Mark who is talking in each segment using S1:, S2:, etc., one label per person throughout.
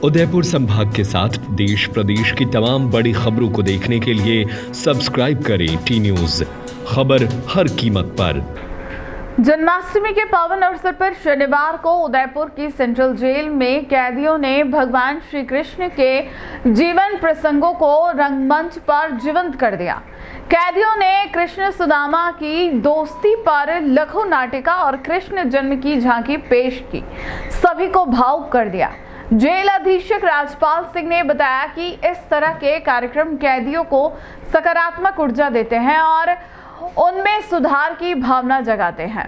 S1: उदयपुर संभाग के साथ देश प्रदेश की तमाम बड़ी खबरों को देखने के लिए सब्सक्राइब करें टी न्यूज, खबर हर कीमत पर।
S2: जन्माष्टमी के पावन अवसर पर शनिवार को उदयपुर की सेंट्रल जेल में कैदियों ने भगवान श्री कृष्ण के जीवन प्रसंगों को रंगमंच पर जीवंत कर दिया। कैदियों ने कृष्ण सुदामा की दोस्ती पर लघु नाटिका और कृष्ण जन्म की झांकी पेश की, सभी को भावुक कर दिया। जेल अधीक्षक राजपाल सिंह ने बताया कि इस तरह के कार्यक्रम कैदियों को सकारात्मक ऊर्जा देते हैं और उनमें सुधार की भावना जगाते हैं।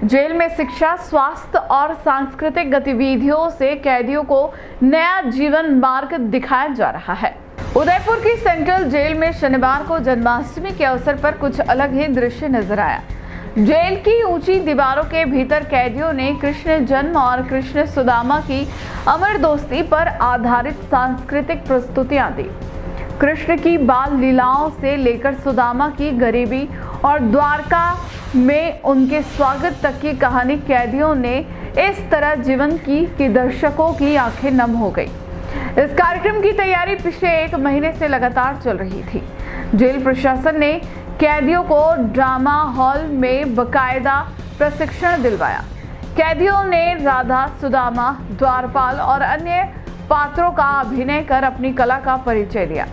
S2: जेल में शिक्षा, स्वास्थ्य और सांस्कृतिक गतिविधियों से कैदियों को नया जीवन मार्ग दिखाया जा रहा है। उदयपुर की सेंट्रल जेल में शनिवार को जन्माष्टमी के अवसर पर कुछ अलग ही दृश्य नजर आया। जेल की ऊंची दीवारों के भीतर कैदियों ने कृष्ण जन्म और कृष्ण सुदामा की अमर दोस्ती पर आधारित सांस्कृतिक प्रस्तुतियां दी। कृष्ण की बाल लीलाओं से लेकर सुदामा की गरीबी और द्वारका में उनके स्वागत तक की कहानी कैदियों ने इस तरह जीवन की कि दर्शकों की आंखें नम हो गई। इस कार्यक्रम की तैयारी पिछले 1 महीने से लगातार चल रही थी। जेल प्रशासन ने कैदियों को ड्रामा हॉल में बकायदा प्रशिक्षण दिलवाया। कैदियों ने राधा, सुदामा, द्वारपाल और अन्य पात्रों का अभिनय कर अपनी कला का परिचय दिया।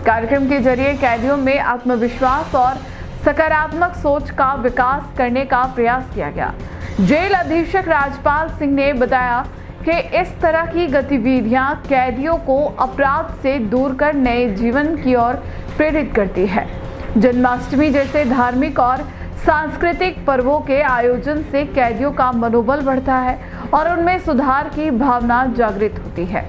S2: कार्यक्रम के जरिए कैदियों में आत्मविश्वास और सकारात्मक सोच का विकास करने का प्रयास किया गया। जेल अधीक्षक राजपाल सिंह ने बताया कि इस तरह की गतिविधियां कैदियों को अपराध से दूर कर नए जीवन की ओर प्रेरित करती है। जन्माष्टमी जैसे धार्मिक और सांस्कृतिक पर्वों के आयोजन से कैदियों का मनोबल बढ़ता है और उनमें सुधार की भावना जागृत होती है।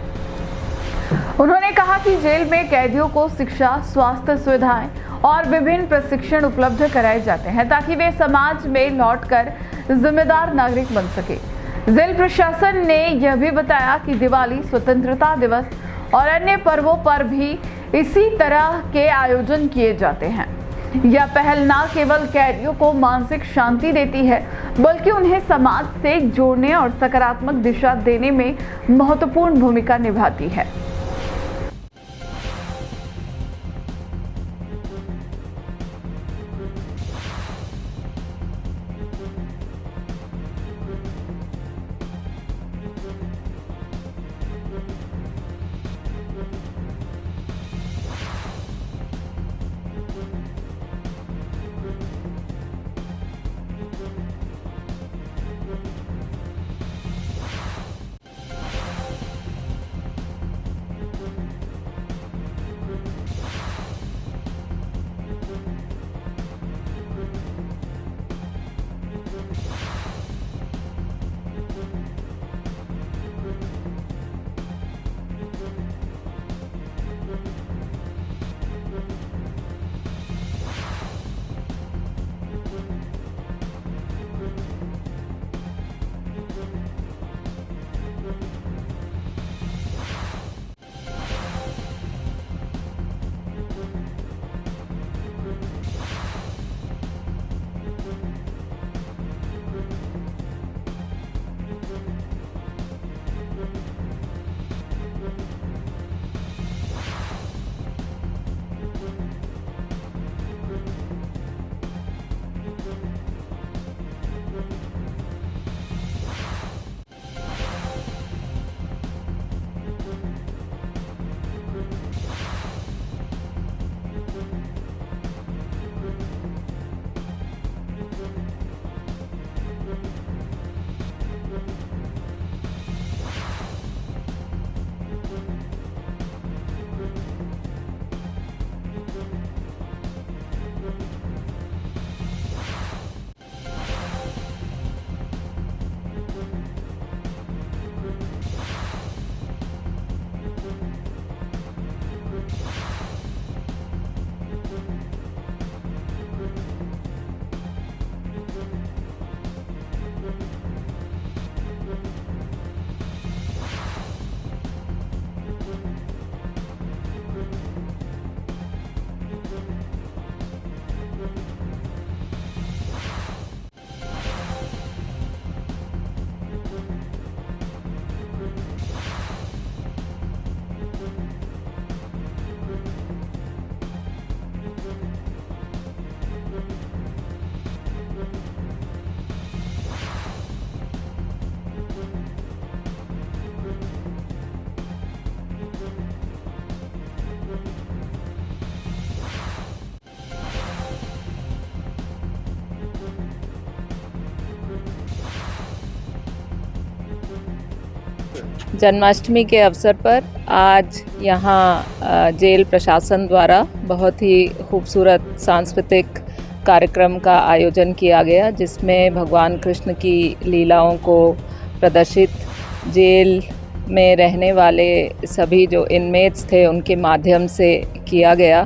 S2: उन्होंने कहा कि जेल में कैदियों को शिक्षा, स्वास्थ्य सुविधाएं और विभिन्न प्रशिक्षण उपलब्ध कराए जाते हैं ताकि वे समाज में लौटकर जिम्मेदार नागरिक बन सके। जेल प्रशासन ने यह भी बताया कि दिवाली, स्वतंत्रता दिवस और अन्य पर्वों पर भी इसी तरह के आयोजन किए जाते हैं। यह पहल न केवल कैदियों को मानसिक शांति देती है बल्कि उन्हें समाज से जोड़ने और सकारात्मक दिशा देने में महत्वपूर्ण भूमिका निभाती है।
S3: जन्माष्टमी के अवसर पर आज यहाँ जेल प्रशासन द्वारा बहुत ही खूबसूरत सांस्कृतिक कार्यक्रम का आयोजन किया गया, जिसमें भगवान कृष्ण की लीलाओं को प्रदर्शित जेल में रहने वाले सभी जो इनमेट्स थे उनके माध्यम से किया गया।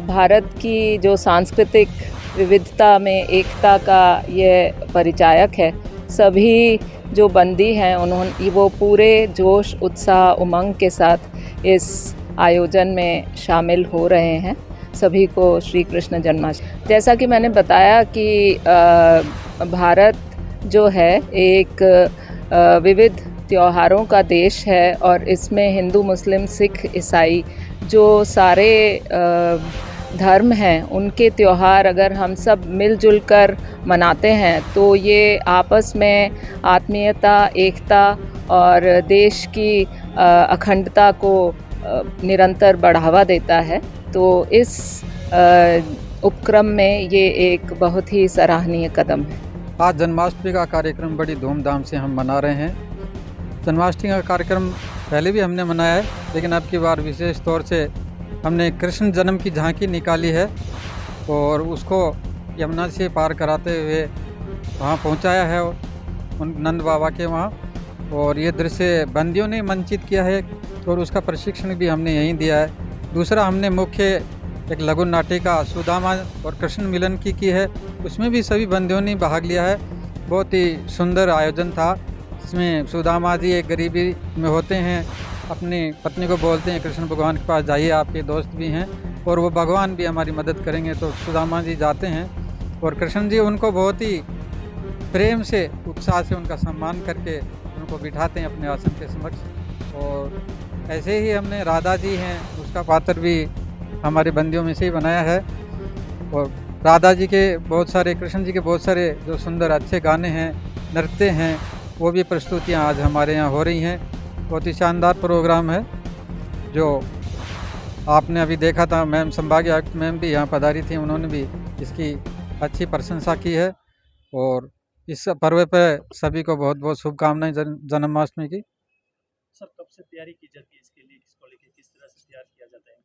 S3: भारत की जो सांस्कृतिक विविधता में एकता का यह परिचायक है। सभी जो बंदी हैं उन्होंने वो पूरे जोश उत्साह उमंग के साथ इस आयोजन में शामिल हो रहे हैं। सभी को श्री कृष्ण जन्माष्टमी। जैसा कि मैंने बताया कि भारत जो है एक विविध त्योहारों का देश है और इसमें हिंदू मुस्लिम सिख ईसाई जो सारे धर्म हैं उनके त्यौहार अगर हम सब मिलजुल कर मनाते हैं तो ये आपस में आत्मीयता, एकता और देश की अखंडता को निरंतर बढ़ावा देता है। तो इस उपक्रम में ये एक बहुत ही सराहनीय कदम है।
S4: आज जन्माष्टमी का कार्यक्रम बड़ी धूमधाम से हम मना रहे हैं। जन्माष्टमी का कार्यक्रम पहले भी हमने मनाया है, लेकिन अब की बार विशेष तौर से हमने कृष्ण जन्म की झांकी निकाली है और उसको यमुना से पार कराते हुए वहाँ पहुँचाया है उन नंद बाबा के वहाँ। और ये दृश्य बंदियों ने मंचित किया है और उसका प्रशिक्षण भी हमने यहीं दिया है। दूसरा, हमने मुख्य एक लघु नाटिका सुदामा और कृष्ण मिलन की है, उसमें भी सभी बंदियों ने भाग लिया है। बहुत ही सुंदर आयोजन था। इसमें सुदामा जी एक गरीबी में होते हैं, अपनी पत्नी को बोलते हैं कृष्ण भगवान के पास जाइए, आपके दोस्त भी हैं और वो भगवान भी हमारी मदद करेंगे। तो सुदामा जी जाते हैं और कृष्ण जी उनको बहुत ही प्रेम से, उत्साह से उनका सम्मान करके उनको बिठाते हैं अपने आसन के समक्ष। और ऐसे ही हमने राधा जी हैं, उसका पात्र भी हमारे बंदियों में से ही बनाया है। और राधा जी के बहुत सारे, कृष्ण जी के बहुत सारे जो सुंदर अच्छे गाने हैं, नृत्य हैं, वो भी प्रस्तुतियाँ आज हमारे यहाँ हो रही हैं। बहुत ही शानदार प्रोग्राम है जो आपने अभी देखा था। मैम संभागीय आयुक्त मैम भी यहाँ पधारी थी, उन्होंने भी इसकी अच्छी प्रशंसा की है। और इस पर्व पर सभी को बहुत बहुत शुभकामनाएं जन्माष्टमी की।
S5: सर, कब से तैयारी की जाती है इसके लिए, किसको लेके किस तरह से तैयार किया जाता है?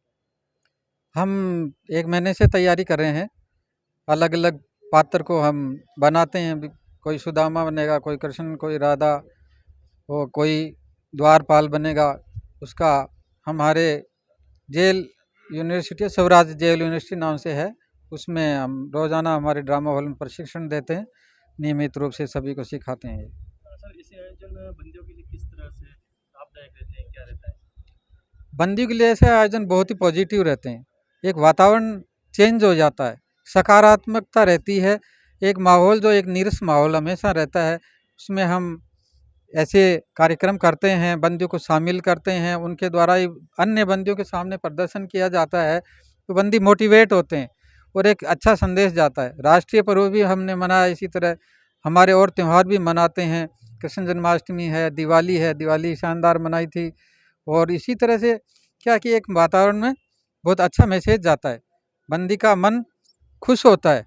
S4: हम 1 महीने से तैयारी कर रहे हैं। अलग अलग पात्र को हम बनाते हैं। कोई सुदामा बनेगा, कोई कृष्ण, कोई राधा, और कोई द्वारपाल बनेगा। उसका हमारे jail university, Swaraj jail university नाम से है, उसमें हम रोज़ाना हमारे ड्रामा हॉल में प्रशिक्षण देते हैं। नियमित रूप से सभी को सिखाते हैं।
S5: सर, इस आयोजन बंदियों के लिए किस तरह से लाभदायक रहते हैं, क्या रहता है?
S4: बंदियों के लिए ऐसे आयोजन बहुत ही पॉजिटिव रहते हैं। एक वातावरण चेंज हो जाता है, सकारात्मकता रहती है। एक माहौल जो एक नीरस माहौल हमेशा रहता है, उसमें हम ऐसे कार्यक्रम करते हैं, बंदियों को शामिल करते हैं, उनके द्वारा ही अन्य बंदियों के सामने प्रदर्शन किया जाता है तो बंदी मोटिवेट होते हैं और एक अच्छा संदेश जाता है। राष्ट्रीय पर्व भी हमने मनाया, इसी तरह हमारे और त्यौहार भी मनाते हैं। कृष्ण जन्माष्टमी है, दिवाली शानदार मनाई थी। और इसी तरह से क्या कि एक वातावरण में बहुत अच्छा मैसेज जाता है, बंदी का मन खुश होता है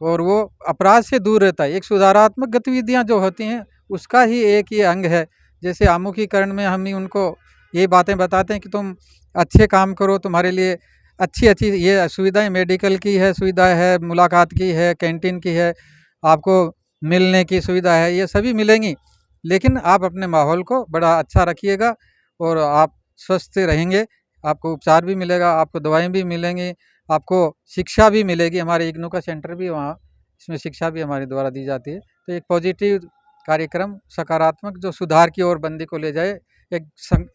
S4: और वो अपराध से दूर रहता है। एक सुधारात्मक गतिविधियाँ जो होती हैं उसका ही एक ये अंग है। जैसे आमुखीकरण में हम ही उनको ये बातें बताते हैं कि तुम अच्छे काम करो, तुम्हारे लिए अच्छी ये सुविधाएं, मेडिकल की है सुविधा है, मुलाकात की है, कैंटीन की है, आपको मिलने की सुविधा है, ये सभी मिलेंगी। लेकिन आप अपने माहौल को बड़ा अच्छा रखिएगा और आप स्वस्थ रहेंगे। आपको उपचार भी मिलेगा, आपको दवाएं भी मिलेंगी, आपको शिक्षा भी मिलेगी। हमारे इग्नू का सेंटर भी वहाँ, इसमें शिक्षा भी हमारे द्वारा दी जाती है। तो एक पॉजिटिव कार्यक्रम, सकारात्मक, जो सुधार की ओर बंदी को ले जाए,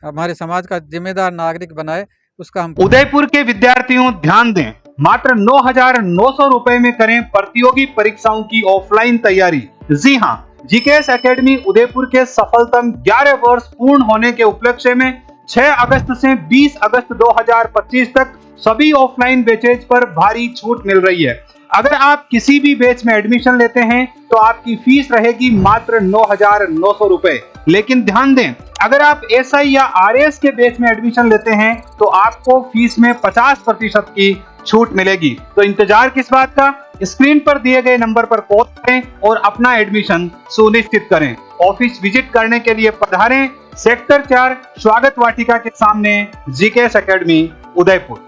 S4: हमारे समाज का जिम्मेदार नागरिक बनाए, उसका हम।
S6: उदयपुर के विद्यार्थियों ध्यान दें, मात्र 9,900 रुपए में करें प्रतियोगी परीक्षाओं की ऑफलाइन तैयारी। जी हां, जीकेएस एकेडमी उदयपुर के सफलतम 11 वर्ष पूर्ण होने के उपलक्ष्य में 6 अगस्त से 20 अगस्त 2025 तक सभी ऑफलाइन बैचेज पर भारी छूट मिल रही है। अगर आप किसी भी बैच में एडमिशन लेते हैं तो आपकी फीस रहेगी मात्र 9,900 रुपए। लेकिन ध्यान दें, अगर आप SI या RS के बैच में एडमिशन लेते हैं तो आपको फीस में 50% की छूट मिलेगी। तो इंतजार किस बात का, स्क्रीन पर दिए गए नंबर पर कॉल करें और अपना एडमिशन सुनिश्चित करें। ऑफिस विजिट करने के लिए पधारें, सेक्टर 4 स्वागत वाटिका के सामने GKS एकेडमी उदयपुर।